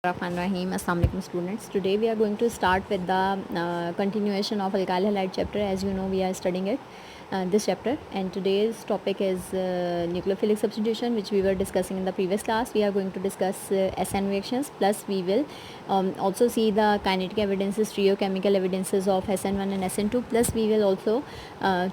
Rahim. Assalamu alaikum students. Today we are going to start with the continuation of alkyl halide chapter. As you know, we are studying this chapter, and today's topic is nucleophilic substitution, which we were discussing in the previous class. We are going to discuss SN reactions, plus we will also see the kinetic evidences, stereochemical evidences of SN1 and SN2, plus we will also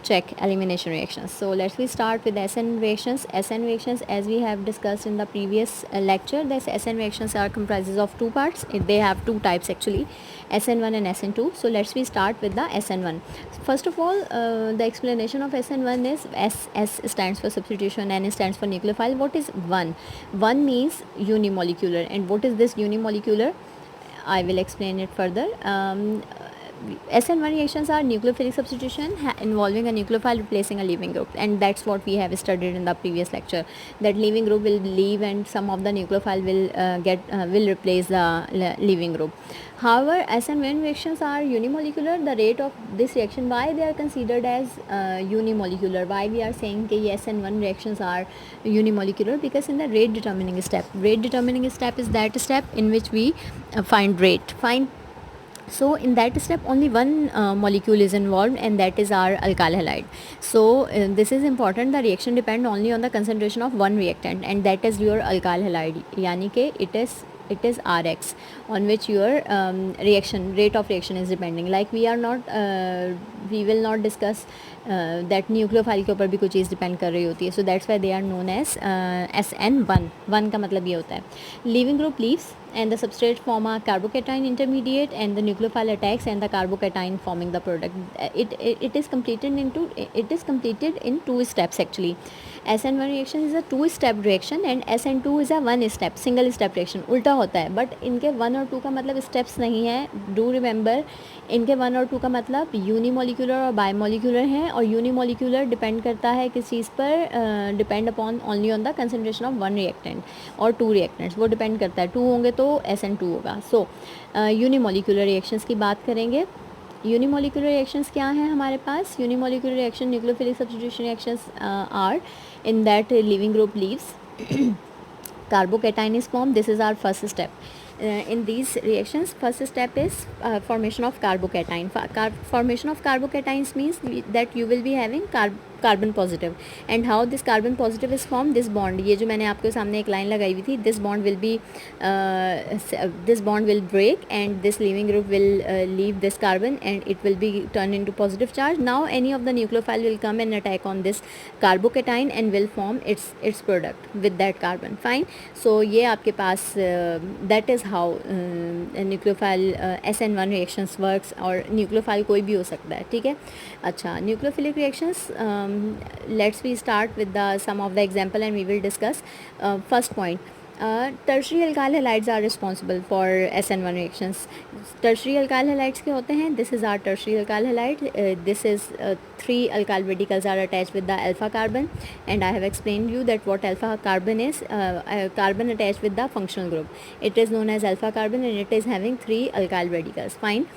check elimination reactions. So let's we start with SN reactions. SN reactions, as we have discussed in the previous lecture, the SN reactions are comprises of two parts. They have two types actually, SN1 and SN2. So let's we start with the SN1. First of all, the explanation of SN1 is S stands for substitution, N stands for nucleophile. What is 1? 1 means unimolecular, and what is this unimolecular? I will explain it further. SN1 reactions are nucleophilic substitution involving a nucleophile replacing a leaving group, and that's what we have studied in the previous lecture, that leaving group will leave and some of the nucleophile will replace the leaving group. However, SN1 reactions are unimolecular. The rate of this reaction, why they are considered as unimolecular, why we are saying that SN1 reactions are unimolecular? Because in the rate determining step is that step in which we find rate. So in that step only one molecule is involved, and that is our alkyl halide. So this is important. The reaction depend only on the concentration of one reactant, and that is your alkyl halide, yani ke it is Rx, on which your reaction rate of reaction is depending. Like we will not discuss that nucleophile के ऊपर भी कोई चीज़ depend कर रही होती है. So that's why they are known as SN1. 1 का मतलब ये होता है leaving group leaves and the substrate form a carbocation intermediate, and the nucleophile attacks and the carbocation forming the product. It is completed in 2 steps actually. SN1 reaction is a 2-step reaction and SN2 is a 1-step single step reaction. उल्टा होता है, but इनके 1 और 2 का मतलब steps नहीं है. Do remember, इनके 1 और 2 का मतलब यूनिमोलिकुलर और बायोमोलिकुलर हैं, और यूनिमोलिकुलर डिपेंड करता है किस चीज़ पर? Depend upon only on the concentration of 1 reactant और 2 रिएक्टेंट्स. वो डिपेंड करता है. 2 होंगे तो SN2 होगा. सो यूनिमोलिकुलर रिएक्शंस की बात करेंगे. यूनिमोलिकुलर रिएक्शंस क्या हैं हमारे पास? Unimolecular reaction nucleophilic substitution reactions are in that leaving group leaves, carbocation is formed. This is our first step. In these reactions, first step is formation of carbocation. Formation of carbocations means that you will be having carbon positive. And how this carbon positive is formed? This bond, ये जो मैंने आपके सामने एक line लगाई हुई थी, this bond will break and this leaving group will leave this carbon and it will be turned into positive charge. Now any of the nucleophile will come and attack on this carbocation and will form its product with that carbon. Fine. So ये आपके पास that is how nucleophile SN1 reactions works, और nucleophile कोई भी हो सकता है. ठीक है. अच्छा, nucleophilic reactions, let's we start with the some of the example and we will discuss. First point, tertiary alkyl halides are responsible for SN1 reactions. Tertiary alkyl halides क्या होते हैं? This is our tertiary alkyl halide. This is 3 alkyl radicals are attached with the alpha carbon, and I have explained you that what alpha carbon is. Carbon attached with the functional group. It is known as alpha carbon and it is having 3 alkyl radicals. Fine.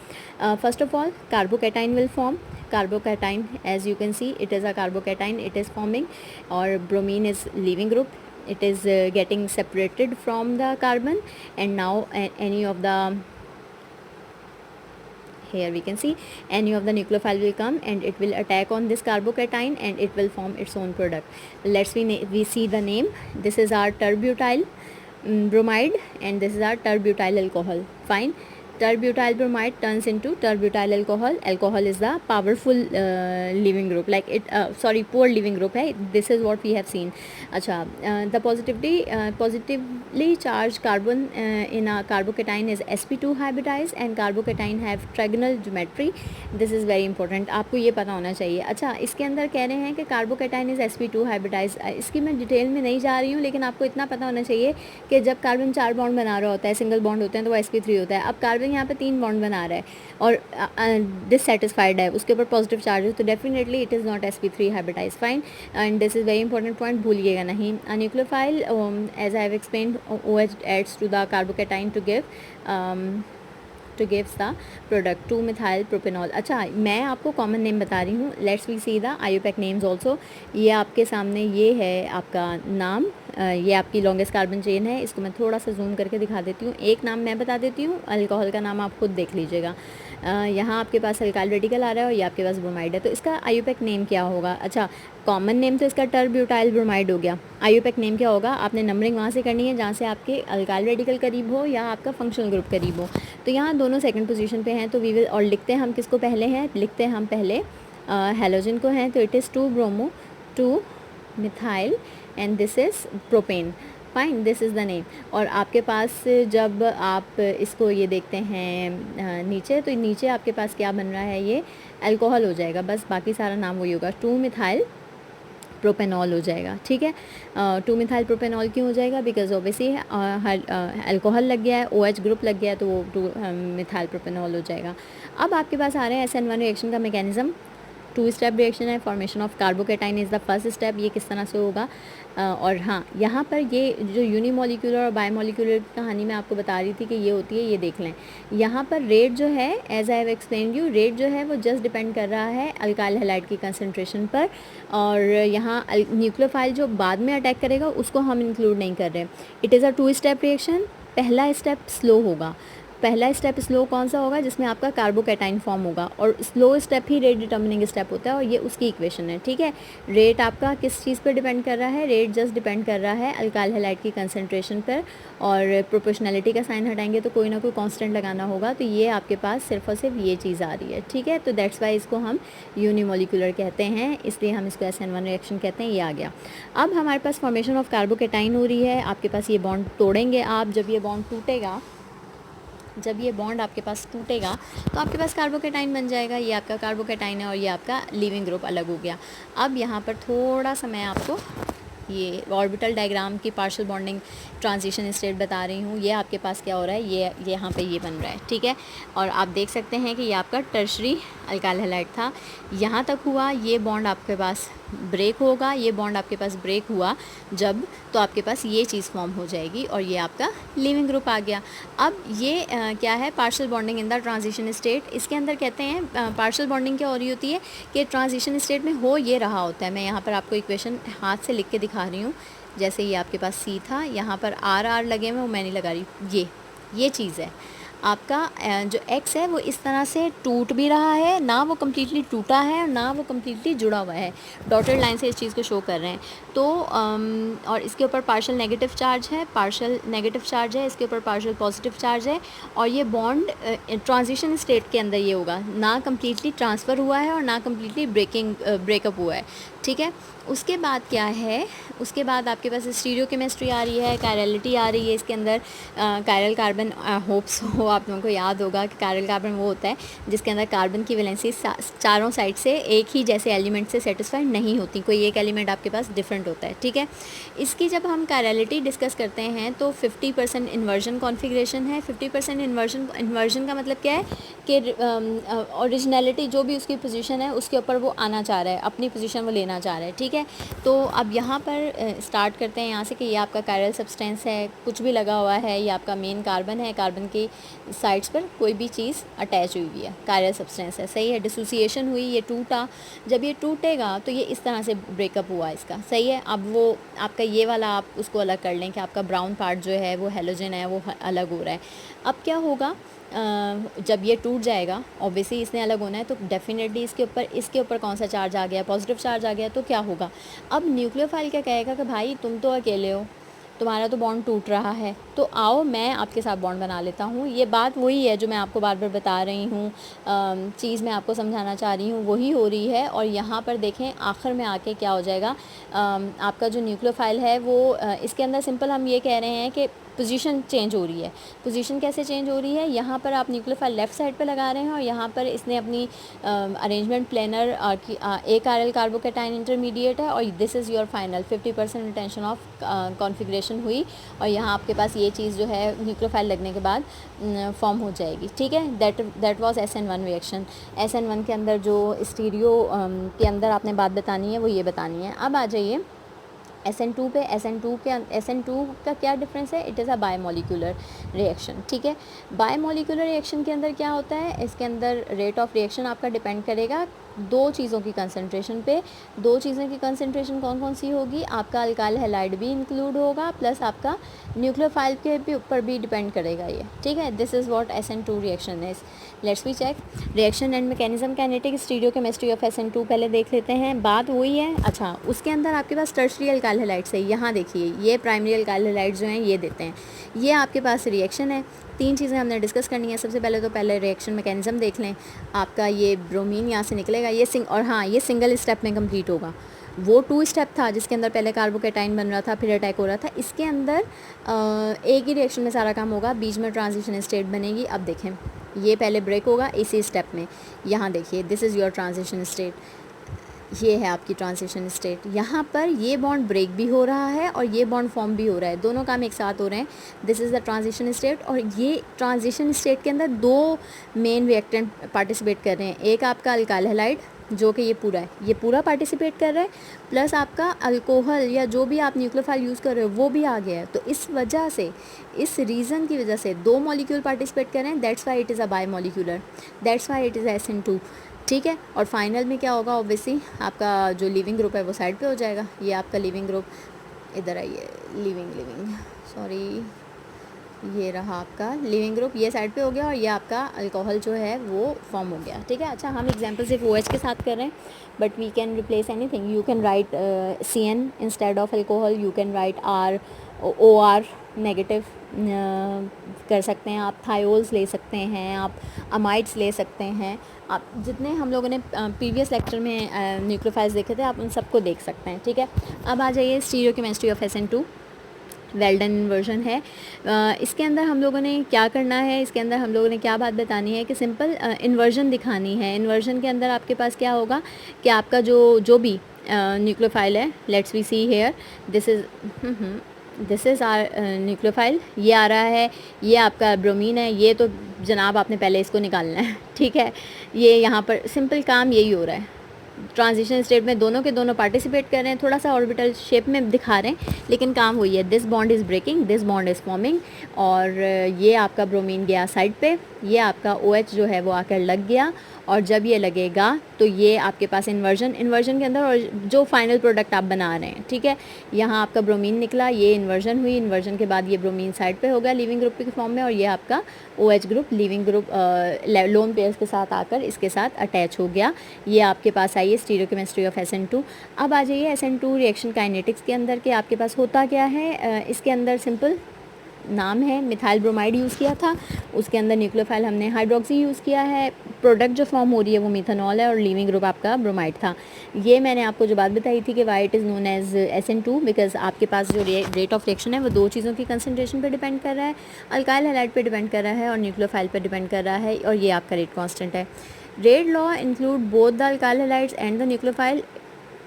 First of all, carbocation will form. Carbocation, as you can see, it is a carbocation. It is forming, or bromine is leaving group. It is getting separated from the carbon, and now any of the, here we can see, any of the nucleophile will come and it will attack on this carbocation and it will form its own product. Let's we see the name. This is our terbutyl bromide and this is our terbutyl alcohol. Fine. Terbutyl bromide turns into terbutyl alcohol. Alcohol is the powerful leaving group, like it poor leaving group है. This is what we have seen. अच्छा, the positively charged carbon in a carbocation is sp2 hybridized and carbocation have trigonal geometry. This is very important, आपको ये पता होना चाहिए. अच्छा, इसके अंदर कह रहे हैं कि carbocation is sp2 hybridized. इसकी मैं डिटेल में नहीं जा रही हूँ, लेकिन आपको इतना पता होना चाहिए कि जब कार्बन 4 बॉन्ड बना रहा होता है, सिंगल बॉन्ड होते हैं, तो वो sp3 होता है. अब कार्बन यहाँ पे 3 बॉन्ड बना रहा है और डिससेटिस्फाइड है, उसके ऊपर पॉजिटिव चार्ज है, तो definitely it is not sp3 hybridize. Fine. And this is very important point, भूलिएगा नहीं. Nucleophile, as I have explained, OH adds to the carbocation to give to gives the product 2-methyl propanol। अच्छा, मैं आपको common name बता रही हूँ। Let's we see the IUPAC names also. ये आपके सामने ये है आपका नाम, ये आपकी लॉन्गेस्ट कार्बन चेन है। इसको मैं थोड़ा सा जूम करके दिखा देती हूँ। एक नाम मैं बता देती हूँ, अल्कोहल का नाम आप खुद देख लीजिएगा। यहाँ आपके पास अल्काइल रेडिकल आ रहा है और ये आपके पास ब्रोमाइड है, तो इसका IUPAC नेम क्या होगा? अच्छा, कॉमन नेम तो इसका टर-ब्यूटाइल ब्रोमाइड हो गया। IUPAC नेम क्या होगा? आपने नंबरिंग वहाँ से करनी है जहाँ से आपके अल्काइल रेडिकल करीब हो या आपका फंक्शनल ग्रुप करीब हो। तो यहाँ दोनों सेकंड पोजीशन पे हैं, तो वी विल, और लिखते हैं हम किसको पहले हैं? लिखते हैं हम पहले हेलोजन को हैं, तो it is 2 bromo 2 methyl and this is propane. Fine, this is the name. और आपके पास जब आप इसको ये देखते हैं नीचे, तो नीचे आपके पास क्या बन रहा है? ये अल्कोहल हो जाएगा, बस बाकी सारा नाम वही होगा, 2-मिथाइल प्रोपेनॉल हो जाएगा। ठीक है, 2-मिथाइल प्रोपेनॉल क्यों हो जाएगा? बिकॉज ऑब्वियसली अल्कोहल लग गया है, OH ग्रुप लग गया है, तो वो 2-मिथाइल प्रोपेनॉल हो जाएगा। अब आपके पास आ रहे हैं SN1 रिएक्शन का मैकेनिज्म। 2 स्टेप रिएक्शन है, formation of carbocation is the first step. ये किस तरह से होगा? और हाँ, यहाँ पर ये जो यूनिमोलिकुलर और बायोमोलिकुलर की कहानी मैं आपको बता रही थी कि ये होती है, ये देख लें। यहाँ पर रेट जो है, as I have explain you, rate जो है वो जस्ट डिपेंड कर रहा है अल्काइल हैलाइड की कंसनट्रेशन पर। और यहाँ न्यूक्लियोफाइल जो बाद में अटैक करेगा उसको हम इंक्लूड नहीं कर रहे। It is a 2 step reaction. पहला स्टेप स्लो होगा। पहला स्टेप स्लो कौन सा होगा? जिसमें आपका कार्बोकेटाइन फॉर्म होगा, और स्लो स्टेप ही रेट डिटर्मिनिंग स्टेप होता है, और ये उसकी इक्वेशन है। ठीक है, रेट आपका किस चीज़ पर डिपेंड कर रहा है? रेट जस्ट डिपेंड कर रहा है अल्काइल हैलाइड की कंसनट्रेशन पर। और प्रोपोर्शनैलिटी का साइन हटाएंगे तो कोई ना कोई कांस्टेंट लगाना होगा, तो ये आपके पास सिर्फ और सिर्फ ये चीज़ आ रही है। ठीक है, तो दैट्स वाई इसको हम यूनिमोलिकुलर कहते हैं, इसलिए हम इसको SN1 रिएक्शन कहते हैं। ये आ गया। अब हमारे पास फॉर्मेशन ऑफ कार्बोकेटाइन हो रही है। आपके पास ये बॉन्ड तोड़ेंगे आप, जब ये बॉन्ड टूटेगा, जब ये बॉन्ड आपके पास टूटेगा तो आपके पास कार्बोकेटाइन बन जाएगा। ये आपका कार्बोकेटाइन है और ये आपका लीविंग ग्रुप अलग हो गया। अब यहाँ पर थोड़ा सा मैं आपको ये ऑर्बिटल डायग्राम की पार्शियल बॉन्डिंग ट्रांजिशन स्टेट बता रही हूँ। ये आपके पास क्या हो रहा है? ये यहाँ पे ये बन रहा है। ठीक है, और आप देख सकते हैं कि ये आपका टर्शरी अल्काइल हैलाइड था, यहाँ तक हुआ। ये बॉन्ड आपके पास ब्रेक होगा, ये बॉन्ड आपके पास ब्रेक हुआ जब, तो आपके पास ये चीज़ फॉर्म हो जाएगी और ये आपका लीविंग ग्रुप आ गया। अब ये क्या है? Partial bonding in the transition state. इसके अंदर कहते हैं पार्शियल बॉन्डिंग क्या हो रही होती है कि ट्रांजिशन स्टेट में हो ये रहा होता है। मैं यहाँ पर आपको इक्वेशन हाथ से लिख के दिखा रही हूँ। जैसे ये आपके पास C था, यहाँ पर R लगे हुए, वो मैं नहीं लगा रही। ये चीज़ है आपका जो X है वो इस तरह से टूट भी रहा है, ना वो कम्प्लीटली टूटा है और ना वो कम्प्लीटली जुड़ा हुआ है। डॉटेड लाइन से इस चीज़ को शो कर रहे हैं। तो और इसके ऊपर पार्शियल नेगेटिव चार्ज है, पार्शियल नेगेटिव चार्ज है, इसके ऊपर पार्शियल पॉजिटिव चार्ज है। और ये बॉन्ड ट्रांजिशन स्टेट के अंदर ये होगा, ना कम्प्लीटली ट्रांसफ़र हुआ है और ना कम्प्लीटली ब्रेकअप हुआ है। ठीक है, उसके बाद क्या है? उसके बाद आपके पास स्टीरियोकेमिस्ट्री आ रही है, कायरलिटी आ रही है इसके अंदर। कायरल कार्बन, होप्स हो आप लोगों को याद होगा कि कायरल कार्बन वो होता है जिसके अंदर कार्बन की वैलेंसी चारों साइड से एक ही जैसे एलिमेंट से सेटिस्फाइड नहीं होती, कोई एक एलिमेंट आपके पास डिफरेंट होता है। ठीक है, इसकी जब हम कायरलिटी डिस्कस करते हैं तो 50% इन्वर्जन कॉन्फ़िगरेशन है। 50% इन्वर्जन का मतलब क्या है कि ओरिजिनलिटी जो भी उसकी पोजीशन है उसके ऊपर वो आना चाह रहा है, अपनी पोजीशन वो लेना चाह रहा है। ठीक है, तो अब यहाँ पर स्टार्ट करते हैं यहाँ से कि ये आपका कायरल सब्सटेंस है, कुछ भी लगा हुआ है, ये आपका मेन कार्बन है, कार्बन की साइड्स पर कोई भी चीज़ अटैच हुई हुई है, कायरल सब्सटेंस है। सही है, डिसोसिएशन हुई, ये टूटा। जब ये टूटेगा तो ये इस तरह से ब्रेकअप हुआ इसका। सही है, अब वो आपका ये वाला आप उसको अलग कर लें कि आपका ब्राउन पार्ट जो है वो हेलोजन है, वो अलग हो रहा है। अब क्या होगा? जब ये टूट जाएगा, ऑब्वियसली इसने अलग होना है, तो डेफिनेटली इसके ऊपर कौन सा चार्ज आ गया? पॉजिटिव चार्ज आ गया। तो क्या होगा? अब न्यूक्लियोफाइल क्या कहेगा कि भाई तुम तो अकेले हो, तुम्हारा तो बॉन्ड टूट रहा है, तो आओ मैं आपके साथ बॉन्ड बना लेता हूँ। ये बात वही है जो मैं आपको बार बार बता रही हूँ, चीज़ मैं आपको समझाना चाह रही हूँ वही हो रही है। और यहाँ पर देखें आखिर में आके क्या हो जाएगा, आपका जो न्यूक्लियोफाइल है वो इसके अंदर सिंपल हम ये कह रहे हैं कि पोजीशन चेंज हो रही है। पोजीशन कैसे चेंज हो रही है? यहाँ पर आप न्यूक्लियोफाइल लेफ़्ट साइड पे लगा रहे हैं और यहाँ पर इसने अपनी अरेंजमेंट प्लेनर की एक RL कार्बोकेटाइन इंटरमीडिएट है, और this is your final 50% retention of configuration हुई। और यहाँ आपके पास ये चीज़ जो है न्यूक्लियोफाइल लगने के बाद फॉर्म हो जाएगी। ठीक है, that was SN1 reaction. SN1 के अंदर जो स्टीरियो के अंदर आपने बात बतानी है वो ये बतानी है। अब आ जाइए SN2 पे, SN2 का क्या डिफरेंस है, it is a biomolecular reaction, ठीक है। बायोमोलिकुलर रिएक्शन के अंदर क्या होता है, इसके अंदर रेट ऑफ रिएक्शन आपका डिपेंड करेगा दो चीज़ों की कंसंट्रेशन पे। दो चीज़ों की कंसंट्रेशन कौन कौन सी होगी, आपका अल्काइल हैलाइड भी इंक्लूड होगा, प्लस आपका न्यूक्लियोफाइल के भी ऊपर भी डिपेंड करेगा ये, ठीक है। This is what SN2 reaction is. Let's we check reaction and mechanism, kinetic, stereochemistry of SN2 पहले देख लेते हैं। बात वही है, अच्छा उसके अंदर आपके पास टर्शरी अल्काइल हैलाइड्स है। यहाँ देखिए ये प्राइमरी अल्काइल हैलाइड्स जो हैं ये देते हैं, ये आपके पास रिएक्शन है। तीन चीज़ें हमने डिस्कस करनी है। सबसे पहले तो पहले रिएक्शन मैकेनिज्म देख लें। आपका ये ब्रोमीन यहाँ से निकलेगा, ये और हाँ ये सिंगल स्टेप में कंप्लीट होगा। वो 2 स्टेप था जिसके अंदर पहले कार्बोकेटाइन बन रहा था, फिर अटैक हो रहा था। इसके अंदर एक ही रिएक्शन में सारा काम होगा, बीच में ट्रांजिशन स्टेट बनेगी। अब देखें ये पहले ब्रेक होगा इसी स्टेप में। यहाँ देखिए this is your transition state, ये है आपकी ट्रांजिशन स्टेट। यहाँ पर ये बॉन्ड ब्रेक भी हो रहा है और ये बॉन्ड फॉर्म भी हो रहा है, दोनों काम एक साथ हो रहे हैं। This is the transition state. और ये ट्रांजिशन स्टेट के अंदर दो मेन रिएक्टेंट पार्टिसिपेट कर रहे हैं। एक आपका अल्काइल हैलाइड जो कि ये पूरा पार्टिसिपेट कर रहा है, प्लस आपका अल्कोहल या जो भी आप न्यूक्लियोफाइल यूज़ कर रहे हो वो भी आ गया है। तो इस वजह से, इस रीज़न की वजह से दो मॉलिक्यूल पार्टिसिपेट कर रहे हैं। That's why it is a biomolecular, that's why it is SN2, ठीक है। और फाइनल में क्या होगा, ऑब्वियसली आपका जो लिविंग ग्रुप है वो साइड पे हो जाएगा। ये आपका लिविंग ग्रुप, इधर आइए, लिविंग सॉरी, ये रहा आपका लिविंग ग्रुप, ये साइड पे हो गया और ये आपका अल्कोहल जो है वो फॉर्म हो गया, ठीक है। अच्छा हम एग्जांपल सिर्फ OH के साथ कर रहे हैं, but we can replace anything. You can write CN instead of alcohol, you can write OR negative कर सकते हैं आप, थायोल्स ले सकते हैं आप, अमाइड्स ले सकते हैं आप। जितने हम लोगों ने प्रीवियस लेक्चर में न्यूक्लियोफाइल्स देखे थे आप उन सबको देख सकते हैं, ठीक है। अब आ जाइए stereochemistry of SN2, well done version है। इसके अंदर हम लोगों ने क्या करना है, इसके अंदर हम लोगों ने क्या बात बतानी है कि सिंपल इन्वर्जन दिखानी है। इन्वर्जन के अंदर आपके पास क्या होगा कि आपका जो भी न्यूक्लियोफाइल है, let's we see here, this is our nucleophile, ये आ रहा है, ये आपका ब्रोमीन है। ये तो जनाब आपने पहले इसको निकालना है, ठीक है। ये यहाँ पर सिंपल काम यही हो रहा है, ट्रांजिशन स्टेट में दोनों के दोनों पार्टिसिपेट कर रहे हैं, थोड़ा सा ऑर्बिटल शेप में दिखा रहे हैं, लेकिन काम वही है। This bond is breaking, this bond is forming, और ये आपका ब्रोमीन गया साइड पे, ये आपका OH जो है वो आकर लग गया, और जब ये लगेगा तो ये आपके पास इन्वर्जन के अंदर और जो फाइनल प्रोडक्ट आप बना रहे हैं, ठीक है। यहाँ आपका ब्रोमीन निकला, ये इन्वर्जन हुई, इन्वर्जन के बाद ये ब्रोमीन साइड पे हो गया लिविंग ग्रुप के फॉर्म में, और ये आपका OH group leaving group lone pairs के साथ आकर इसके साथ अटैच हो गया। ये आपके पास आई है स्टीरियोकेमिस्ट्री ऑफ SN2। अब आ जाइए SN2 रिएक्शन काइनेटिक्स के अंदर के आपके पास होता क्या है। इसके अंदर सिंपल नाम है, मिथाइल ब्रोमाइड यूज़ किया था, उसके अंदर न्यूक्लियोफाइल हमने हाइड्रोक्सी यूज़ किया है, प्रोडक्ट जो फॉर्म हो रही है वो मिथानॉल है, और लिविंग ग्रुप आपका ब्रोमाइड था। ये मैंने आपको जो बात बताई थी कि why it is known as SN2, because आपके पास जो रेट ऑफ रिएक्शन है वो दो चीज़ों की कंसनट्रेशन पे डिपेंड कर रहा है, अल्काइल हैलाइड पे डिपेंड कर रहा है और न्यूक्लियोफाइल पे डिपेंड कर रहा है, और ये आपका रेट कॉन्स्टेंट है। Rate law include both the alkyl halides and the nucleophile.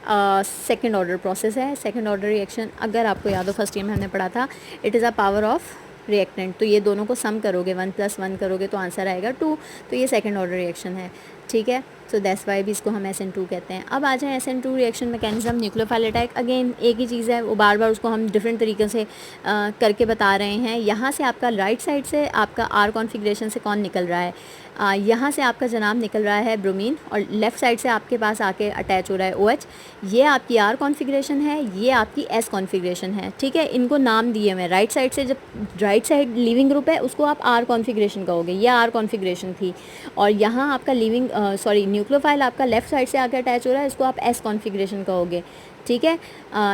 Second order process है, सेकेंड ऑर्डर रिएक्शन। अगर आपको याद हो फर्स्ट ईयर में हमने पढ़ा था, it is a power of reactant. तो ये दोनों को सम करोगे, 1 + 1 करोगे तो आंसर आएगा 2। तो ये सेकेंड ऑर्डर रिएक्शन है, ठीक है। सो दैट्स वाई भी इसको हम SN2 कहते हैं। अब आ जाए SN2 reaction mechanism, nucleophile attack. Again एक ही चीज़ है, वो बार बार उसको हम डिफरेंट तरीके से करके बता रहे हैं। यहाँ से आपका राइट साइड से आपका R कॉन्फ़िगरेशन से कौन निकल रहा है, यहाँ से आपका जनाब निकल रहा है ब्रोमीन, और लेफ़्ट साइड से आपके पास आके अटैच हो रहा है OH। ये आपकी R कॉन्फ़िगरेशन है, ये आपकी S कॉन्फ़िगरेशन है, ठीक है। इनको नाम दिए मैं, राइट साइड से, जब राइट साइड लिविंग ग्रुप है उसको आप R कॉन्फ़िगरेशन कहोगे, ये R कॉन्फ़िगरेशन थी। और यहाँ आपका न्यूक्लियोफाइल आपका लेफ़्ट साइड से आके अटैच हो रहा है, इसको आप S कॉन्फ़िगरेशन कहोगे, ठीक है।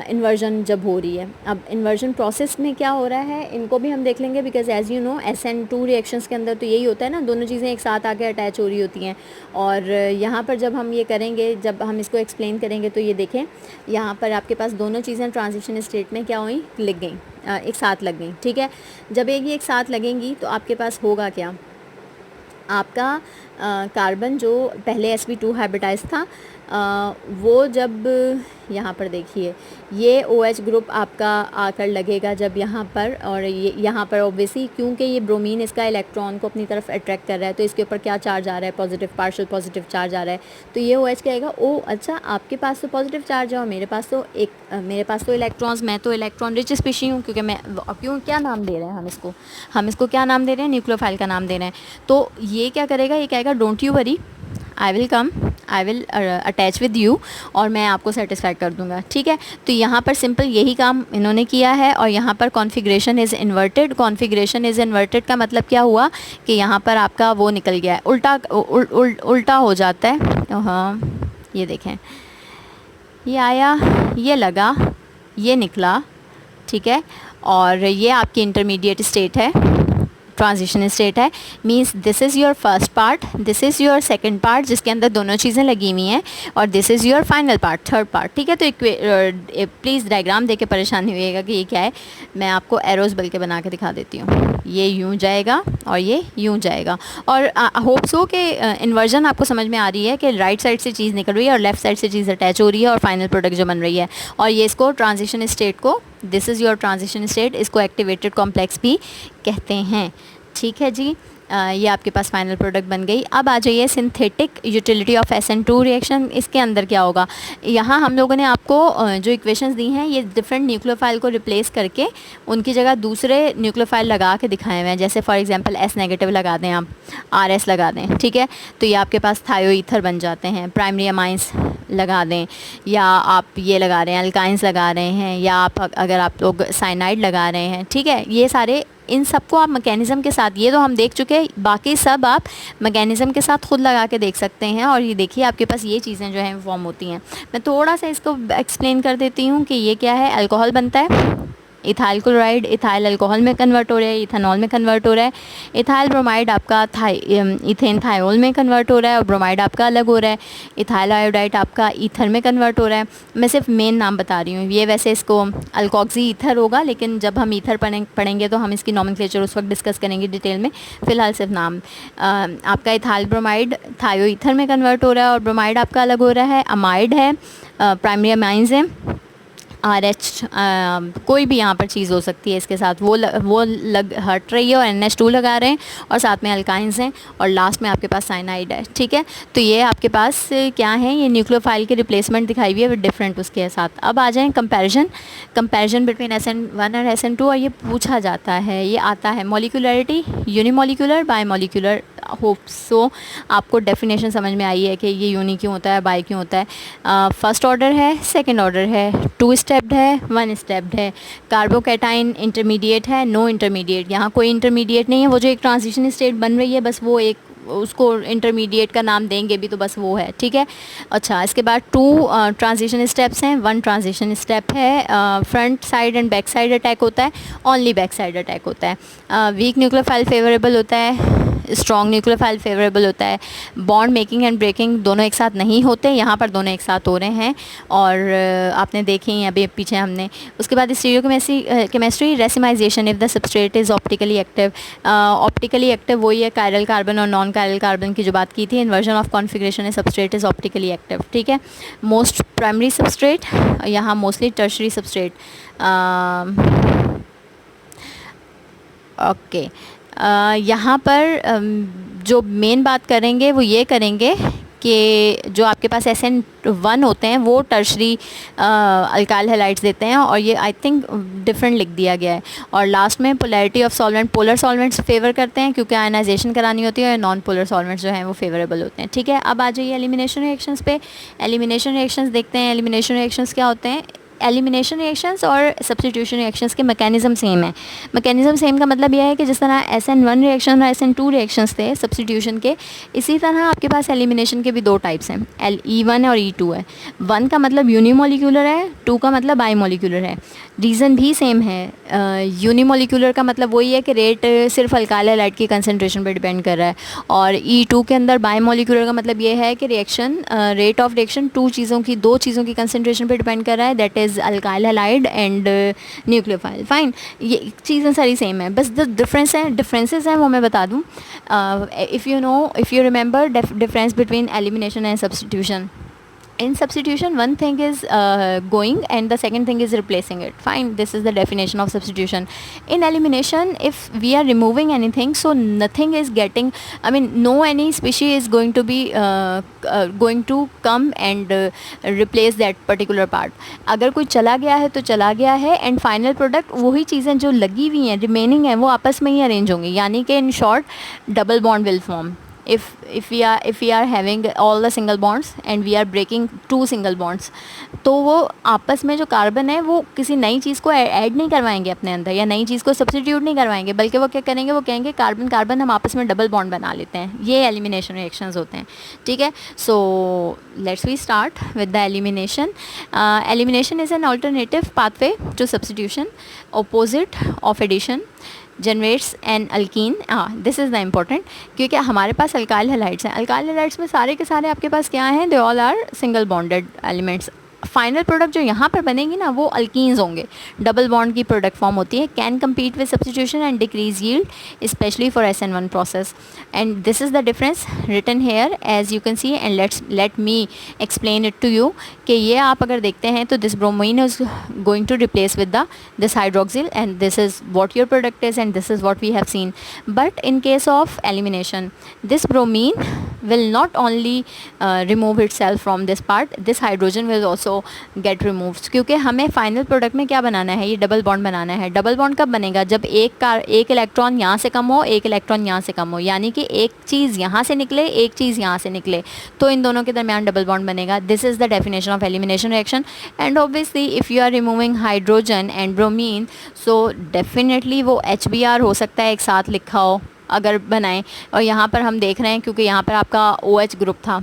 इन्वर्जन जब हो रही है, अब इन्वर्जन प्रोसेस में क्या हो रहा है इनको भी हम देख लेंगे, because as you know SN2 reactions के अंदर तो यही होता है ना, दोनों चीज़ें एक साथ आके अटैच हो रही होती हैं। और यहाँ पर जब हम ये करेंगे, जब हम इसको एक्सप्लेन करेंगे, तो ये देखें यहाँ पर आपके पास दोनों चीज़ें ट्रांजिशन स्टेट में क्या हुई, लग गई, एक साथ लग गई, ठीक है। जब एक साथ लगेंगी तो आपके पास होगा क्या, आपका कार्बन जो पहले sp2 हाइब्रिडाइज था, वो जब यहाँ पर देखिए ये OH ग्रुप आपका आकर लगेगा जब यहाँ पर, और ये यहाँ पर ऑब्वियसली क्योंकि ये ब्रोमीन इसका इलेक्ट्रॉन को अपनी तरफ अट्रैक्ट कर रहा है तो इसके ऊपर क्या चार्ज आ रहा है, पॉजिटिव, पार्शियल पॉजिटिव चार्ज आ रहा है। तो ये OH कहेगा ओ अच्छा आपके पास तो पॉजिटिव चार्ज है और मेरे पास तो इलेक्ट्रॉन्स, मैं तो इलेक्ट्रॉन रिच स्पीशी हूँ, क्योंकि मैं क्यों क्या नाम दे रहे हैं हम इसको क्या नाम दे रहे हैं, न्यूक्लियोफाइल का नाम दे रहे हैं। तो ये क्या करेगा, ये कहेगा don't you worry, I will attach with you और मैं आपको सेटिस्फाई कर दूंगा, ठीक है। तो यहाँ पर सिंपल यही काम इन्होंने किया है। और यहाँ पर configuration is inverted, configuration is inverted का मतलब क्या हुआ कि यहाँ पर आपका वो निकल गया है, उल्टा हो जाता है। हाँ ये देखें, ये आया, ये लगा, ये निकला, ठीक है। और ये आपकी इंटरमीडिएट स्टेट है, ट्रांजिशन स्टेट है। Means this is your first part, this is your second part जिसके अंदर दोनों चीज़ें लगी हुई हैं, और this is your final part, third part, ठीक है। तो प्लीज़ डायग्राम देख के परेशान नहीं होइएगा कि ये क्या है, मैं आपको एरोज बल के बना के दिखा देती हूँ। ये यूँ जाएगा और ये यूँ जाएगा, और होप सो कि इन्वर्जन आपको समझ में आ रही है कि राइट साइड से चीज़ निकल रही है और लेफ्ट साइड से चीज़ अटैच हो रही है और फाइनल प्रोडक्ट जो बन रही है। और ये इसको ट्रांजिशन स्टेट को, this is your transition state, इसको एक्टिवेटेड कॉम्प्लेक्स भी कहते हैं, ठीक है जी। ये आपके पास फाइनल प्रोडक्ट बन गई। अब आ जाइए synthetic utility of SN2 reaction. इसके अंदर क्या होगा, यहाँ हम लोगों ने आपको जो इक्वेशंस दी हैं ये डिफरेंट न्यूक्लियोफाइल को रिप्लेस करके उनकी जगह दूसरे न्यूक्लियोफाइल लगा के दिखाए हुए हैं। जैसे फॉर एग्जांपल S नेगेटिव लगा दें आप, RS लगा दें, ठीक है। तो ये आपके पास थायोईथर बन जाते हैं। प्राइमरी अमाइंस लगा दें, या आप ये लगा रहे हैं अल्काइंस लगा रहे हैं, या आप अगर आप लोग साइनाइड लगा रहे हैं, ठीक है। ये सारे, इन सबको आप मैकेनिज़्म के साथ, ये तो हम देख चुके हैं, बाकी सब आप मैकेनिज़्म के साथ खुद लगा के देख सकते हैं। और ये देखिए आपके पास ये चीज़ें जो हैं फॉर्म होती हैं। मैं थोड़ा सा इसको एक्सप्लेन कर देती हूँ कि ये क्या है। अल्कोहल बनता है, इथाइल क्लोराइड इथाइल अल्कोहल में कन्वर्ट हो रहा है, इथेनॉल में कन्वर्ट हो रहा है। इथाइल ब्रोमाइड आपका इथेन थायोल में कन्वर्ट हो रहा है और ब्रोमाइड आपका अलग हो रहा है। इथाइल आयोडाइड आपका ईथर में कन्वर्ट हो रहा है। मैं सिर्फ मेन नाम बता रही हूँ। ये वैसे इसको अल्कोक्सी ईथर होगा, लेकिन जब हम ईथर पढ़ेंगे तो हम इसकी नॉमेनक्लेचर उस वक्त डिस्कस करेंगे डिटेल में। फ़िलहाल सिर्फ नाम। आपका इथाइल ब्रोमाइड थायो ईथर में कन्वर्ट हो रहा है और ब्रोमाइड आपका अलग हो रहा है। अमाइड है, प्राइमरी अमाइंस हैं, RH कोई भी यहाँ पर चीज़ हो सकती है इसके साथ, वो लग हट रही है और NH2 लगा रहे हैं, और साथ में अल्काइंस हैं, और लास्ट में आपके पास साइनाइड है, ठीक है। तो ये आपके पास क्या है, ये न्यूक्लियोफाइल की रिप्लेसमेंट दिखाई हुई है विद डिफरेंट उसके साथ। अब आ जाएँ कंपैरिजन बिटवीन SN1 और SN2, और ये पूछा जाता है, ये आता है molecularity, unimolecular, bimolecular. Hope so आपको डेफिनेशन समझ में आई है कि ये यूनी क्यों होता है, बाई क्यों होता है। फर्स्ट ऑर्डर है, सेकंड ऑर्डर है, 2 स्टेप्ड है, 1 स्टेप्ड है। कार्बोकैटाइन इंटरमीडिएट है, नो इंटरमीडिएट, यहाँ कोई इंटरमीडिएट नहीं है। वो जो एक ट्रांजिशन स्टेट बन रही है बस वो एक, उसको इंटरमीडिएट का नाम देंगे भी तो बस वो है, ठीक है। अच्छा, इसके बाद 2 ट्रांजिशन स्टेप्स हैं, 1 ट्रांजिशन स्टेप है। Front side and back side attack होता है, ओनली बैक साइड अटैक होता है। वीक न्यूक्लियोफाइल फेवरेबल होता है, स्ट्रॉन्ग न्यूक्लियोफाइल फेवरेबल होता है। बॉन्ड मेकिंग एंड ब्रेकिंग दोनों एक साथ नहीं होते, यहाँ पर दोनों एक साथ हो रहे हैं, और आपने देखी अभी पीछे हमने। उसके बाद stereo chemistry, racemisation if the substrate is optically active. Optically active वही है कायरल कार्बन और नॉन कायरल कार्बन की जो बात की थी। इन्वर्जन ऑफ कॉन्फिगरेशन है सबस्ट्रेट इज़ ऑप्टिकली एक्टिव, ठीक है। मोस्ट प्राइमरी सबस्ट्रेट, यहाँ मोस्टली टर्शरी सबस्ट्रेट। ओके, यहाँ पर जो मेन बात करेंगे वो ये करेंगे कि जो आपके पास SN1 होते हैं वो टर्शरी अल्काइल हैलाइड्स देते हैं, और ये आई थिंक डिफरेंट लिख दिया गया है। और लास्ट में polarity of solvent, polar solvents favour करते हैं क्योंकि आयनाइजेशन करानी होती है, और नॉन पोलर सॉल्वेंट्स जो हैं वो फेवरेबल होते हैं, ठीक है। अब आ जाइए एलिमिनेशन रिएक्शंस पे। एलिमिनेशन रिएक्शंस देखते हैं। एलिमिनेशन रिएक्शंस क्या होते हैं। एलिमिनेशन रिएक्शंस और सब्स्टिट्यूशन रिएक्शंस के मैकेनिज़्म सेम है। मैकेनिज़्म सेम का मतलब यह है कि जिस तरह SN1 रिएक्शन और SN2 रिएक्शंस थे सब्स्टिट्यूशन के, इसी तरह आपके पास एलिमिनेशन के भी 2 टाइप्स हैं, E1 और E2 है। 1 का मतलब यूनिमोलिकुलर है, 2 का मतलब बाईमोलिकुलर है। रीज़न भी सेम है। यूनिमोलिकुलर का मतलब वही है कि रेट सिर्फ अल्काइल हैलाइड की कंसनट्रेशन पर डिपेंड कर रहा है, और E2 के अंदर बाईमोलिकुलर का मतलब ये है कि रिएक्शन रेट ऑफ रिएक्शन 2 चीज़ों की कंसनट्रेशन पर डिपेंड कर रहा है, that is alkyl halide and nucleophile. Fine, ये चीज़ें सारी सेम है, बस द डिफरेंसेस हैं वो मैं बता दूँ। If you remember difference between elimination and substitution. In substitution, one thing is going and the second thing is replacing it. Fine, this is the definition of substitution. In elimination, if we are removing anything, so nothing is getting, I mean, no any species is going to be going to come and replace that particular part. अगर कोई चला गया है तो चला गया है, and final product वही चीज़ें जो लगी हुई हैं रिमेनिंग हैं वो आपस में ही अरेंज होंगी, यानी कि in short double bond will form. if we are having all the single bonds and we are breaking two single bonds, तो वो आपस में जो कार्बन है वो किसी नई चीज़ को ऐड नहीं करवाएंगे अपने अंदर, या नई चीज़ को सब्स्टिट्यूट नहीं करवाएंगे, बल्कि वो क्या करेंगे, वो कहेंगे कार्बन कार्बन हम आपस में डबल बॉन्ड बना लेते हैं. ये एलिमिनेशन रिएक्शंस होते हैं. ठीक है, so let's we start with the elimination. Elimination is an alternative pathway to substitution, opposite of addition, generates an alkene. This is the important, क्योंकि हमारे पास अल्काइल हैलाइड्स हैं. अल्काइल हैलाइड्स में सारे के सारे आपके पास क्या हैं, they all are single bonded elements. Final product जो यहाँ पर बनेगी ना वो अल्कीन्स होंगे, डबल बॉन्ड की प्रोडक्ट फॉर्म होती है. Can compete with substitution and decrease yield specially for SN1 process, and this is the difference written here as you can see, and let me explain it to you. कि ये आप अगर देखते हैं तो this bromine is going to replace with the this hydroxyl, and this is what your product is, and this is what we have seen. But in case of elimination, this bromine will not only remove itself from this part, this hydrogen will also get removed. क्योंकि हमें final product में क्या बनाना है, ये double bond बनाना है. Double bond कब बनेगा, जब एक इलेक्ट्रॉन यहाँ से कम हो, एक इलेक्ट्रॉन यहाँ से कम हो, यानी कि एक चीज़ यहाँ से निकले, एक चीज़ यहाँ से निकले, तो इन दोनों के दरमियान डबल बॉन्ड बनेगा. This is the definition of elimination reaction. And obviously if you are removing hydrogen and bromine, so definitely वो HBr हो सकता है एक साथ लिखा हो अगर बनाएं. और यहाँ पर हम देख रहे हैं क्योंकि यहाँ पर आपका OH ग्रुप था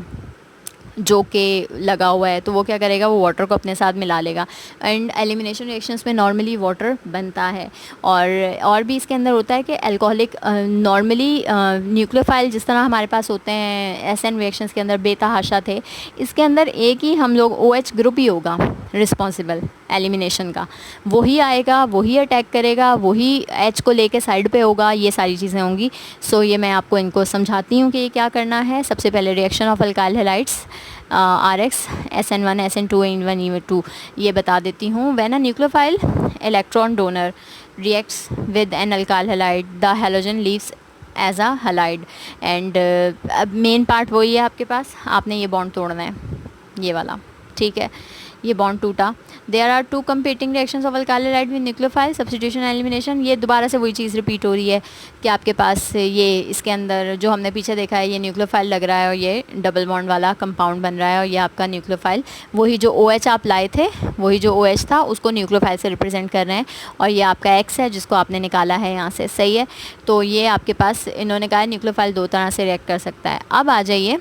जो कि लगा हुआ है, तो वो क्या करेगा, वो वाटर को अपने साथ मिला लेगा. एंड एलिमिनेशन रिएक्शंस में नॉर्मली वाटर बनता है. और भी इसके अंदर होता है कि अल्कोहलिक नॉर्मली न्यूक्लियोफाइल जिस तरह हमारे पास होते हैं SN रिएक्शंस के अंदर बेतहाशा थे, इसके अंदर एक ही हम लोग OH ग्रुप ही होगा रिस्पॉन्सिबल एलिमिनेशन का. वही आएगा, वही अटैक करेगा, वही H को लेके साइड पे होगा, ये सारी चीज़ें होंगी. सो ये मैं आपको इनको समझाती हूँ कि ये क्या करना है. सबसे पहले reaction of alkyl halides RX SN1 SN2 E1 E2 ये बता देती हूँ. When a nucleophile electron donor reacts with an alkyl halide, the halogen leaves as a halide. And main part वही है आपके पास, आपने ये बॉन्ड तोड़ना है, ये वाला. ठीक है, ये बॉन्ड टूटा. There are two competing reactions of alkyl halide with nucleophile, substitution elimination. ये दोबारा से वही चीज़ रिपीट हो रही है कि आपके पास ये इसके अंदर जो हमने पीछे देखा है, ये न्यूक्लियोफाइल लग रहा है और ये डबल बॉन्ड वाला कंपाउंड बन रहा है, और ये आपका न्यूक्लियोफाइल वही जो OH आप लाए थे, वही जो OH था उसको न्यूक्लियोफाइल से रिप्रेजेंट कर रहे हैं, और ये आपका X है जिसको आपने निकाला है यहाँ से. सही है, तो ये आपके पास इन्होंने कहा है न्यूक्लियोफाइल दो तरह से रिएक्ट कर सकता है. अब आ जाइए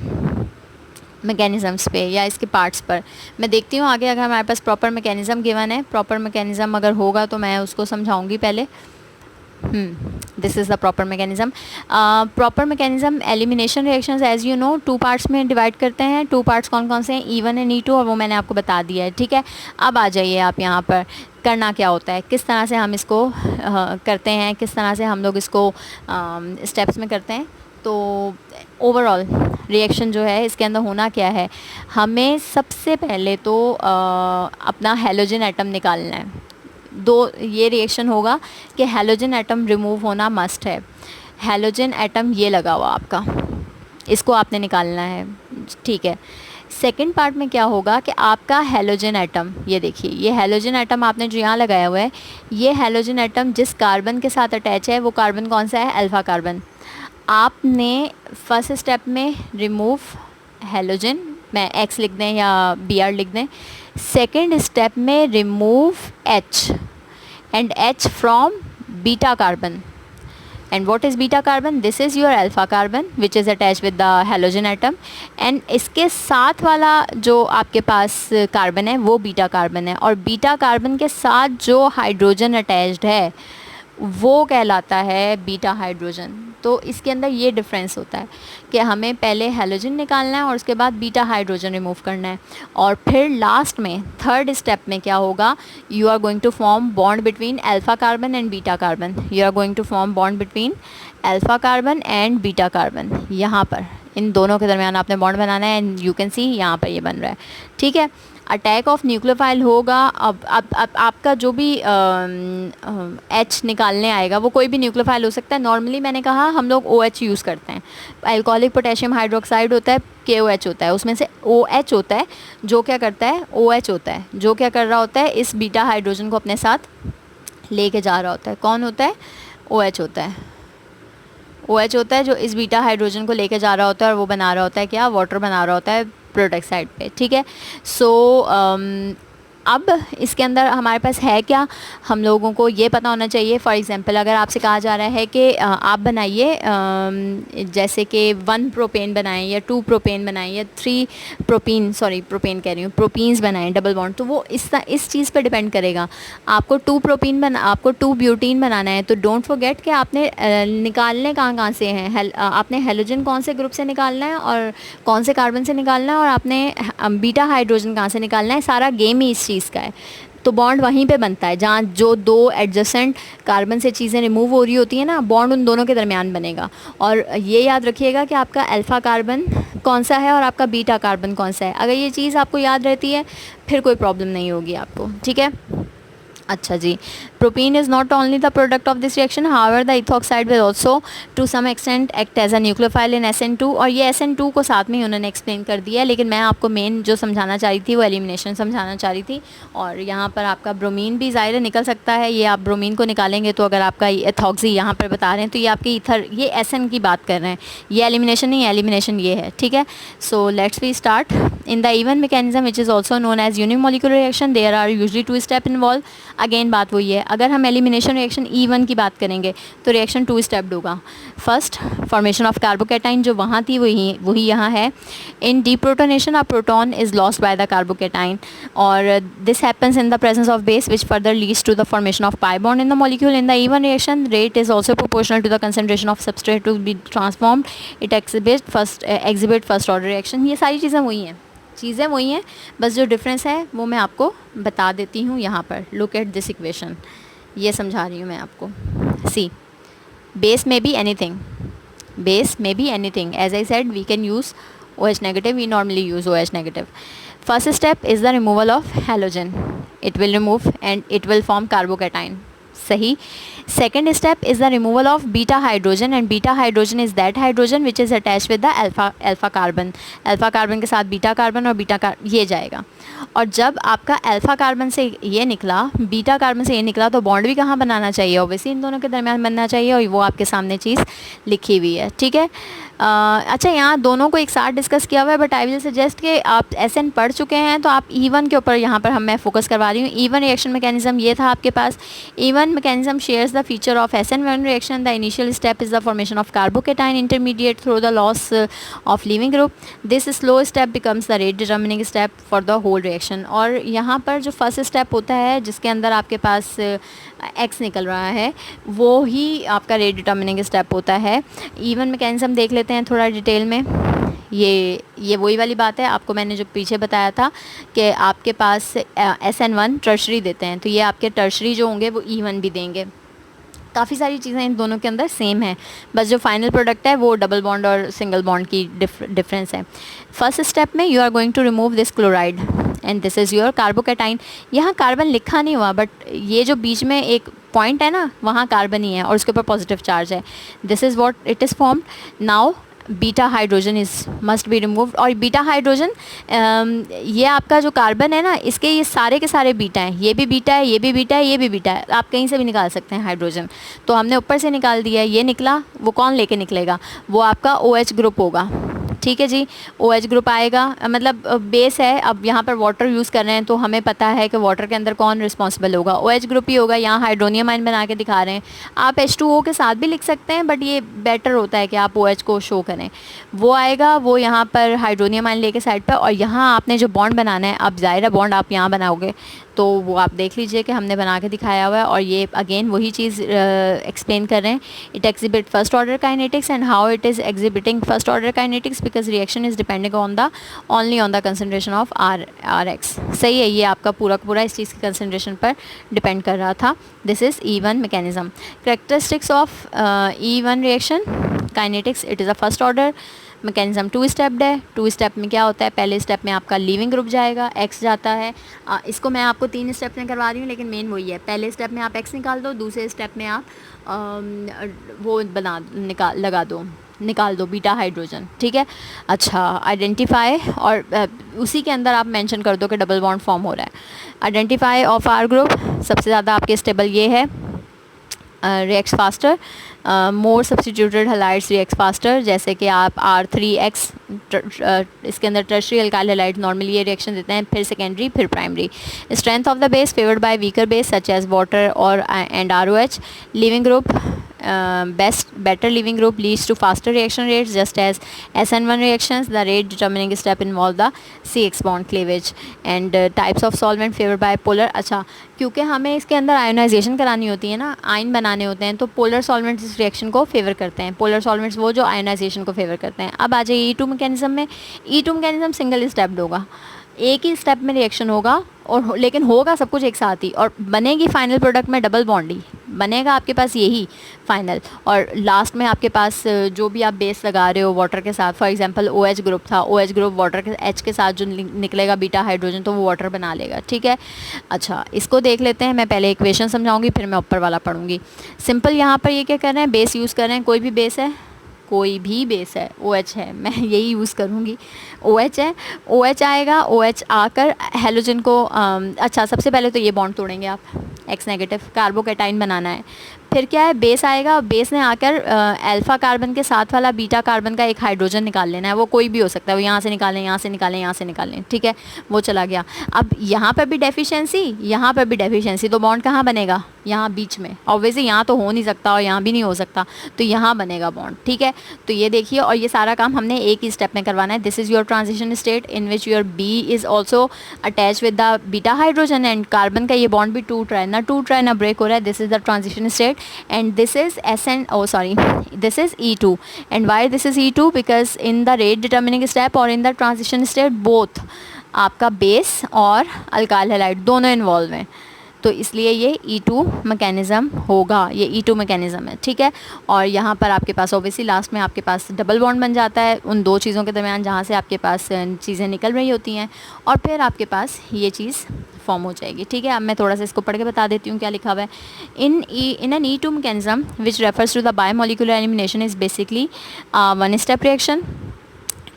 मैकेनिज़म्स पे या इसके पार्ट्स पर. मैं देखती हूँ आगे अगर हमारे पास प्रॉपर मैकेनिज़्म गिवन है, प्रॉपर मैकेनिज़्म अगर होगा तो मैं उसको समझाऊंगी पहले. This is the proper mechanism. Proper mechanism elimination reactions as you know two parts में डिवाइड करते हैं. टू पार्ट्स कौन कौन से हैं, E1 एंड E2, और वो मैंने आपको बता दिया है. ठीक है, अब आ जाइए आप यहाँ पर. करना क्या होता है, किस तरह से हम इसको करते हैं, किस तरह से हम लोग इसको स्टेप्स में करते हैं. तो ओवरऑल रिएक्शन जो है इसके अंदर होना क्या है, हमें सबसे पहले तो अपना हैलोजन एटम निकालना है. ये रिएक्शन होगा कि हैलोजन एटम रिमूव होना मस्ट है. हैलोजन एटम ये लगा हुआ आपका, इसको आपने निकालना है. ठीक है, सेकंड पार्ट में क्या होगा कि आपका हैलोजन एटम, ये देखिए ये हैलोजन एटम आपने जो यहाँ लगाया हुआ है, ये हैलोजन एटम जिस कार्बन के साथ अटैच है वो कार्बन कौन सा है, अल्फ़ा कार्बन. आपने फर्स्ट स्टेप में रिमूव हैलोजन, मैं X लिख दें या Br लिख दें. सेकेंड स्टेप में remove H and H from beta carbon. And what is beta carbon, this is your alpha carbon which is attach with the halogen atom. And इसके साथ वाला जो आपके पास कार्बन है वो बीटा कार्बन है, और बीटा कार्बन के साथ जो हाइड्रोजन अटैच्ड है वो कहलाता है बीटा हाइड्रोजन. तो इसके अंदर ये डिफरेंस होता है कि हमें पहले हैलोजन निकालना है और उसके बाद बीटा हाइड्रोजन रिमूव करना है, और फिर लास्ट में थर्ड स्टेप में क्या होगा, you are going to form bond between alpha carbon and beta carbon. You are going to form bond between alpha carbon and beta carbon. यहाँ पर इन दोनों के दरमियान आपने बॉन्ड बनाना है, एंड यू कैन सी यहाँ पर ये बन रहा है, ठीक है। अटैक ऑफ न्यूक्लियोफाइल होगा। अब आपका जो भी एच निकालने आएगा वो कोई भी न्यूक्लियोफाइल हो सकता है। नॉर्मली मैंने कहा हम लोग OH यूज़ करते हैं। अल्कोहलिक पोटेशियम हाइड्रोक्साइड होता है, KOH होता है, उसमें से OH होता है जो क्या करता है, OH होता है जो क्या कर रहा होता है, इस बीटा हाइड्रोजन को अपने साथ लेके जा रहा होता है। कौन होता है? OH होता है। OH होता है जो इस बीटा हाइड्रोजन को लेके जा रहा होता है और वो बना रहा होता है क्या, वाटर बना रहा होता है प्रोडक्ट साइड पे, ठीक है। सो अब इसके अंदर हमारे पास है क्या, हम लोगों को ये पता होना चाहिए। फॉर एग्जांपल अगर आपसे कहा जा रहा है कि आप बनाइए जैसे कि 1 प्रोपेन बनाएं या 2 प्रोपेन बनाएं या 3 प्रोपीन, सॉरी प्रोपेन कह रही हूँ, प्रोपीन्स बनाएं डबल बॉन्ड, तो वो इस चीज़ पे डिपेंड करेगा। आपको 2 ब्यूटीन बनाना है तो डोंट फॉरगेट कि आपने निकालने कहाँ से हैं, आपने हेलोजन कौन से ग्रुप से निकालना है और कौन से कार्बन से निकालना है, और आपने बीटा हाइड्रोजन कहाँ से निकालना है। सारा गेम ही इस चीज़ का है। तो बॉन्ड वहीं पे बनता है जहाँ जो 2 एडजेसेंट कार्बन से चीज़ें रिमूव हो रही होती हैं ना, बॉन्ड उन दोनों के दरमियान बनेगा। और ये याद रखिएगा कि आपका अल्फ़ा कार्बन कौन सा है और आपका बीटा कार्बन कौन सा है। अगर ये चीज़ आपको याद रहती है फिर कोई प्रॉब्लम नहीं होगी आपको, ठीक है। अच्छा जी, propene is not only the product of this reaction, however the ethoxide will also to some extent act as a nucleophile in SN2। और ये SN2 को साथ में ही उन्होंने एक्सप्लेन कर दिया है, लेकिन मैं आपको मेन जो समझाना चाह रही थी वो एलिमिनेशन समझाना चाह रही थी। और यहाँ पर आपका ब्रोमीन भी ज़ाहिर निकल सकता है, ये आप ब्रोमीन को निकालेंगे तो अगर आपका एथॉक्सी यहाँ पर बता रहे हैं तो ये आपके ईथर, ये SN की बात कर रहे हैं, ये एलिमिनेशन नहीं, एलिमिनेशन ये है, ठीक है। So let's we start. In the E one mechanism which is also known as unimolecular reaction there are usually 2 step involve. Again बात वही है, अगर हम एलिमिनेशन रिएक्शन E1 की बात करेंगे तो रिएक्शन 2 स्टेप्ड होगा। फर्स्ट, फॉर्मेशन ऑफ कार्बोकैटाइन जो वहाँ थी वही यहाँ है। In deprotonation a proton is lost by the carbocation, और this happens in the presence of base which further leads to the formation of pi bond in the molecule. In the E1 reaction rate is also proportional to the concentration of substrate to be transformed. It exhibit first order reaction. ये सारी चीज़ें वही हैं, बस जो difference है वो मैं आपको बता देती हूँ यहाँ पर। लुक एट दिस इक्वेशन, ये समझा रही हूँ मैं आपको। सी, बेस में be anything, as I said we can use OH negative, we normally use OH negative. First step is the removal of halogen, it will remove and it will form carbocation, सही। Second step is the removal of beta hydrogen, and beta hydrogen is that hydrogen which is attach with the alpha carbon के साथ beta carbon, और ये जाएगा। और जब आपका alpha carbon से ये निकला, बीटा कार्बन से ये निकला, तो बॉन्ड भी कहाँ बनाना चाहिए, ऑब्वियसली इन दोनों के दरमियान बनना चाहिए, और वो आपके सामने चीज़ लिखी हुई है, ठीक है। अच्छा, यहाँ दोनों को एक साथ डिस्कस किया हुआ है, बट आई विल सजेस्ट कि आप SN पढ़ चुके हैं तो आप E1 के ऊपर यहाँ पर मैं फोकस करवा रही हूँ। E1 रिएक्शन मैकेनिज्म ये था आपके पास। E1 mechanism shares the feature of SN1 reaction. The initial step is the formation of carbocation intermediate through the loss of leaving group. This slow step becomes the rate determining step for the whole reaction. और यहाँ पर जो first step होता है जिसके अंदर आपके पास X निकल रहा है, वो ही आपका रेट डिटर्मिनिंग स्टेप होता है। E1 मैकेनिज्म देख लेते हैं थोड़ा डिटेल में। ये वही वाली बात है, आपको मैंने जो पीछे बताया था कि आपके पास SN1 टर्शरी देते हैं, तो ये आपके टर्शरी जो होंगे वो E1 भी देंगे। काफ़ी सारी चीज़ें इन दोनों के अंदर सेम है, बस जो फाइनल प्रोडक्ट है वो डबल बॉन्ड और सिंगल बॉन्ड की डिफरेंस है। फर्स्ट स्टेप में you are going to remove this chloride and this is your carbocation. यहाँ कार्बन लिखा नहीं हुआ, बट ये जो बीच में एक पॉइंट है ना, वहाँ कार्बन ही है और उसके ऊपर पॉजिटिव चार्ज है। This is what it is formed. Now beta hydrogen is must be removed. और बीटा हाइड्रोजन, ये आपका जो कार्बन है ना, इसके ये सारे के सारे बीटा हैं, ये भी बीटा है, ये भी बीटा है, ये भी बीटा है। आप कहीं से भी निकाल सकते हैं हाइड्रोजन, तो हमने ऊपर से निकाल दिया है, ये निकला। वो कौन लेके निकलेगा, वो आपका OH ग्रुप होगा, ठीक है जी। OH ग्रुप आएगा, मतलब बेस है। अब यहाँ पर वाटर यूज़ कर रहे हैं तो हमें पता है कि वाटर के अंदर कौन रिस्पॉन्सिबल होगा, OH ग्रुप ही होगा। यहाँ हाइड्रोनियम आयन बना के दिखा रहे हैं, आप H2O के साथ भी लिख सकते हैं, बट ये बेटर होता है कि आप OH को शो करें। वो आएगा, वो यहाँ पर हाइड्रोनियम आयन लेके साइड पर, और यहाँ आपने जो बॉन्ड बनाना है, अब ज़ाहिर है बॉन्ड आप यहाँ बनाओगे तो वो आप देख लीजिए कि हमने बना के दिखाया हुआ है। और ये अगेन वही चीज़ एक्सप्लेन कर रहे हैं, it exhibit first order kinetics and how it is exhibiting first order kinetics because reaction is depending on the only on the concentration of R X. सही है, ये आपका पूरा का पूरा इस चीज़ की कंसनट्रेशन पर डिपेंड कर रहा था। This is E1 mechanism. Characteristics of E1 reaction kinetics, it is a first order mechanism, 2 stepped है। 2 स्टेप में क्या होता है, पहले स्टेप में आपका लीविंग ग्रुप जाएगा, एक्स जाता है। इसको मैं आपको 3 स्टेप में करवा रही हूँ, लेकिन मेन वही है, पहले स्टेप में आप एक्स निकाल दो, दूसरे स्टेप में आप वो निकाल दो बीटा हाइड्रोजन, ठीक है। अच्छा, आइडेंटिफाई, और उसी के अंदर आप मेंशन कर दो कि डबल बॉन्ड फॉर्म हो रहा है। आइडेंटिफाई ऑफ आर ग्रुप, सबसे ज़्यादा आपके स्टेबल ये है, reacts faster, more substituted halides react faster, जैसे कि आप R3X इसके अंदर टर्शरी अल्काइल हैलाइड नॉर्मली ये रिएक्शन देते हैं, फिर सेकेंडरी, फिर primary. Strength of the base favoured by weaker base such as water और and ROH। Leaving group, better leaving group leads to faster reaction rates just as SN1 reactions. The rate determining step involve the CX bond cleavage and types of solvent favored by polar। अच्छा, क्योंकि हमें इसके अंदर ionisation करानी होती है ना, ion बनाने होते हैं, तो पोलर सॉल्वेंट्स इस रिएक्शन को फेवर करते हैं। पोलर सॉल्वेंट्स वो जो आयोनाइजेशन को फेवर करते हैं। अब आ जाइए E2 मैकेनिज्म में। E2 मैकेनिज्म सिंगल स्टेप्ड होगा, एक ही स्टेप में रिएक्शन होगा, और लेकिन होगा सब कुछ एक साथ ही, और बनेगी फाइनल प्रोडक्ट में डबल बॉन्ड ही बनेगा आपके पास, यही फाइनल। और लास्ट में आपके पास जो भी आप बेस लगा रहे हो वाटर के साथ, फॉर एग्जांपल OH ग्रुप था, OH ग्रुप वाटर के H के साथ जो निकलेगा बीटा हाइड्रोजन, तो वो वाटर बना लेगा, ठीक है। अच्छा, इसको देख लेते हैं, मैं पहले इक्वेशन समझाऊंगी, फिर मैं ऊपर वाला पढ़ूंगी। सिंपल यहाँ पर ये क्या कर रहे हैं, बेस यूज़ कर रहे हैं, कोई भी बेस है, कोई भी बेस है, OH है, मैं यही यूज़ करूँगी, OH है, OH आएगा, OH आकर हेलोजन को अच्छा, सबसे पहले तो ये बॉन्ड तोड़ेंगे आप, X नेगेटिव, कार्बोकैटाइन बनाना है। फिर क्या है, बेस आएगा, बेस ने आकर अल्फ़ा कार्बन के साथ वाला बीटा कार्बन का एक हाइड्रोजन निकाल लेना है, वो कोई भी हो सकता है, वो यहाँ से निकालें, यहाँ से निकालें, यहाँ से निकालें, ठीक है, वो चला गया। अब यहाँ पर भी डेफिशिएंसी, यहाँ पर भी डेफिशिएंसी, तो बॉन्ड कहाँ बनेगा, यहाँ बीच में, ऑब्वियसली यहाँ तो हो नहीं सकता और यहाँ भी नहीं हो सकता, तो यहाँ बनेगा बॉन्ड, ठीक है। तो ये देखिए, और ये सारा काम हमने एक ही स्टेप में करवाना है। This is your transition state in which your B is also attach with the beta hydrogen, and carbon का ये बॉन्ड भी टूट रहा है, ना टूट रहा है ना ब्रेक हो रहा है। This is the transition state and this is this is E2, and why this is E2, because in the rate determining step or in the transition state both आपका बेस और अल्काइल हैलाइड दोनों involve हैं, तो इसलिए ये E2 mechanism होगा, ये E2 mechanism है, ठीक है। और यहाँ पर आपके पास ऑब्वियसली लास्ट में आपके पास डबल बॉन्ड बन जाता है उन दो चीज़ों के दरमियान जहाँ से आपके पास चीज़ें निकल रही होती हैं, और फिर आपके पास ये चीज़ फॉर्म हो जाएगी, ठीक है। अब मैं थोड़ा सा इसको पढ़ के बता देती हूँ क्या लिखा हुआ है। In an E2 mechanism which refers to the biomolecular elimination is basically one step reaction.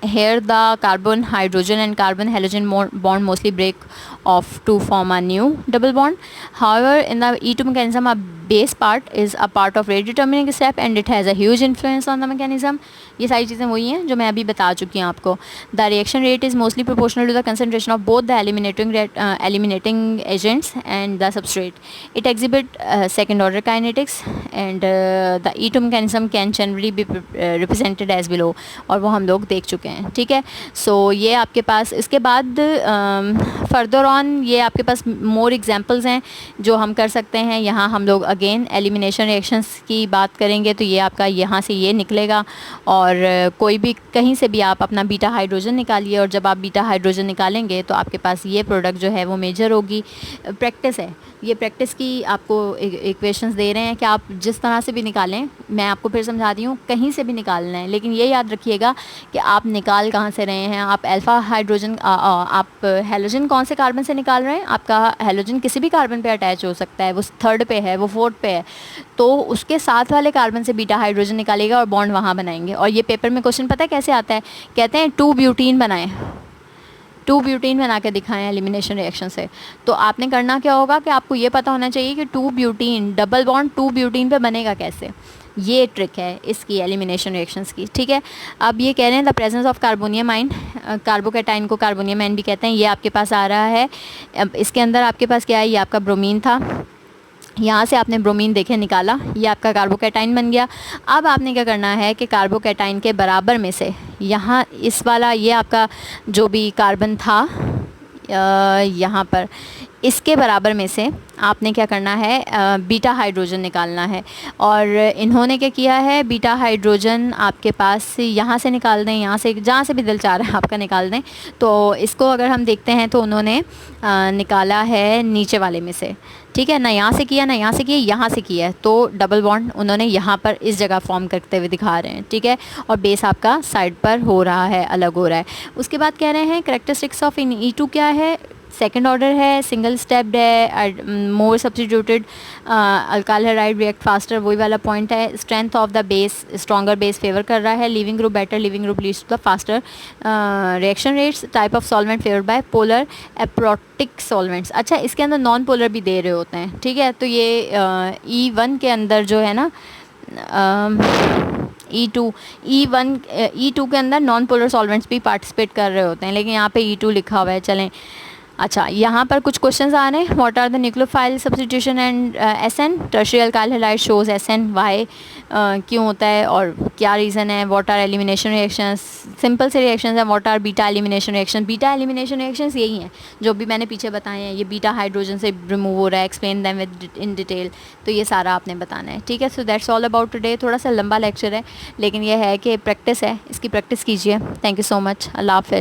Here the carbon hydrogen and carbon halogen bond mostly break off to form a new double bond. However, in the E2 mechanism, a base part is a part of rate determining step and it has a huge influence on the mechanism. ये सारी चीज़ें वही हैं जो मैं अभी बता चुकी हूँ आपको। The reaction rate is mostly proportional to the concentration of both the eliminating agents and the substrate. It exhibit second order kinetics and the E2 mechanism can generally be represented as below, और वो हम लोग देख चुके हैं, ठीक है। सो ये आपके पास इसके बाद फर्दर ऑन ये आपके पास मोर एग्जांपल्स हैं जो हम कर सकते हैं। यहाँ हम लोग अगेन एलिमिनेशन रिएक्शंस की बात करेंगे, तो ये आपका यहाँ से ये निकलेगा, और कोई भी कहीं से भी आप अपना बीटा हाइड्रोजन निकालिए, और जब आप बीटा हाइड्रोजन निकालेंगे तो आपके पास ये प्रोडक्ट जो है वो मेजर होगी। प्रैक्टिस है, ये प्रैक्टिस की आपको इक्वेशंस दे रहे हैं कि आप जिस तरह से भी निकालें, मैं आपको फिर समझा दी हूँ, कहीं से भी निकालना है, लेकिन ये याद रखिएगा कि आप निकाल कहाँ से रहे हैं। आप अल्फ़ा हाइड्रोजन आप हेलोजन कौन से कार्बन से निकाल रहे हैं, आपका हेलोजन किसी भी कार्बन पे अटैच हो सकता है, वो थर्ड पे है, वो फोर्थ पे है, तो उसके साथ वाले कार्बन से बीटा हाइड्रोजन निकालेगा और बॉन्ड वहाँ बनाएंगे। और ये पेपर में क्वेश्चन पता है कैसे आता है, कहते हैं 2 ब्यूटीन बनाएं, 2 ब्यूटीन बना के दिखाएं एलिमिनेशन रिएक्शन से। तो आपने करना क्या होगा कि आपको ये पता होना चाहिए कि 2 ब्यूटीन डबल बॉन्ड 2 ब्यूटीन पे बनेगा कैसे, ये ट्रिक है इसकी एलिमिनेशन रिएक्शंस की, ठीक है। अब ये कह रहे हैं द प्रेजेंस ऑफ कार्बोनियम आइन, कार्बोकैटाइन को कार्बोनियम आइन भी कहते हैं, ये आपके पास आ रहा है। अब इसके अंदर आपके पास क्या है, ये आपका ब्रोमीन था, यहाँ से आपने ब्रोमीन देखे निकाला, ये आपका कार्बोकैटाइन बन गया। अब आपने क्या करना है कि कार्बोकैटाइन के बराबर में से यहाँ इस वाला ये आपका जो भी कार्बन था यहाँ पर, इसके बराबर में से आपने क्या करना है, बीटा हाइड्रोजन निकालना है। और इन्होंने क्या किया है, बीटा हाइड्रोजन आपके पास यहाँ से निकाल दें, यहाँ से, जहाँ से भी दिल चाह रहा है आपका निकाल दें। तो इसको अगर हम देखते हैं तो उन्होंने निकाला है नीचे वाले में से, ठीक है ना, यहाँ से किया ना यहाँ से किया, यहाँ से किया है, तो डबल बॉन्ड उन्होंने यहाँ पर इस जगह फॉर्म करते हुए दिखा रहे हैं, ठीक है। और बेस आपका साइड पर हो रहा है, अलग हो रहा है। उसके बाद कह रहे हैं कैरेक्टरिस्टिक्स ऑफ इन E2 क्या है, सेकेंड ऑर्डर है, सिंगल स्टेप्ड है, more substituted alkyl halide react faster, वही वाला पॉइंट है। Strength of the base, stronger base favour कर रहा है। Leaving group better, leaving group leads to the faster reaction rates. Type of solvent favoured by polar aprotic solvents. अच्छा, इसके अंदर non polar भी दे रहे होते हैं, ठीक है। तो ये E1 के अंदर जो है ना, E2 के अंदर नॉन पोलर सॉल्वेंट्स भी पार्टिसिपेट कर रहे होते हैं, लेकिन यहाँ पे E2 लिखा हुआ है। चलें, अच्छा, यहाँ पर कुछ क्वेश्चंस आ रहे हैं। What are the nucleophile substitution and SN, tertiary alkyl halide shows SN, why क्यों होता है और क्या रीज़न है। What are elimination reactions, simple से रिएक्शंस हैं। What are beta elimination reaction, beta elimination reactions यही हैं जो भी मैंने पीछे बताए हैं। ये बीटा हाइड्रोजन से रिमूव हो रहा है, explain them with in detail, तो ये सारा आपने बताना है, ठीक है। So that's all about today. थोड़ा सा लंबा लेक्चर है, लेकिन ये है कि प्रैक्टिस है, इसकी प्रैक्टिस कीजिए। Thank you so much. अल्लाह हाफ़िज़।